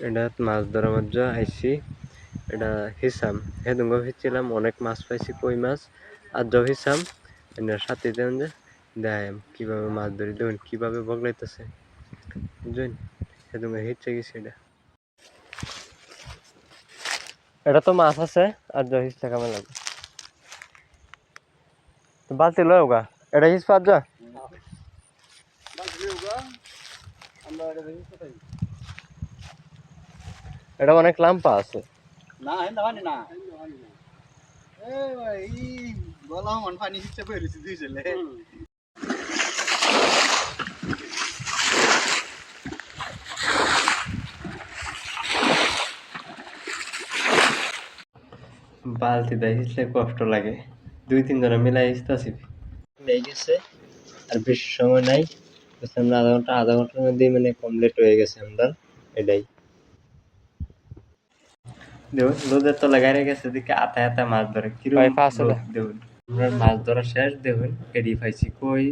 এটা মাছ ধরার মধ্যে আইসি। এটা হিসাম হেদুঙ্গ হিচ্ছিলাম, অনেক মাছ পাইছি, কই মাছ আর জ হিসাম এটার সাথে দেন যে দেয় কিভাবে মাছ ধরি, দেখুন কিভাবে বগলাইতেছে বুঝলেন। হেদুঙ্গ হিচ্ছে গেছে এটা তো মাছ আছে আর জ হিসটা কেমন লাগে বালতি লয় ওগা এটা হিস পাঁচ যা এটা অনেক লাম্পা আছে না হেন্দা পানি না এ ভাই বলা মন পানি হিচ্ছে বেরিয়েছে দুই ছেলে বালতি দেয় হিসলে কষ্ট লাগে, 2-3 জনে মিলাই হিসতাছি লেগে গেছে আর বেশি সময় নাই, আমরা আধা ঘন্টার মধ্যে মানে কমপ্লিট হয়ে গেছে আমরা। এটাই দেখুন লোদের তো লাগাই গেছে দিকে আতা আতা মাছ ধরে কিরকম দেখুন আমরা মাছ ধরা শেষ, দেখুন এডি পাইছি কই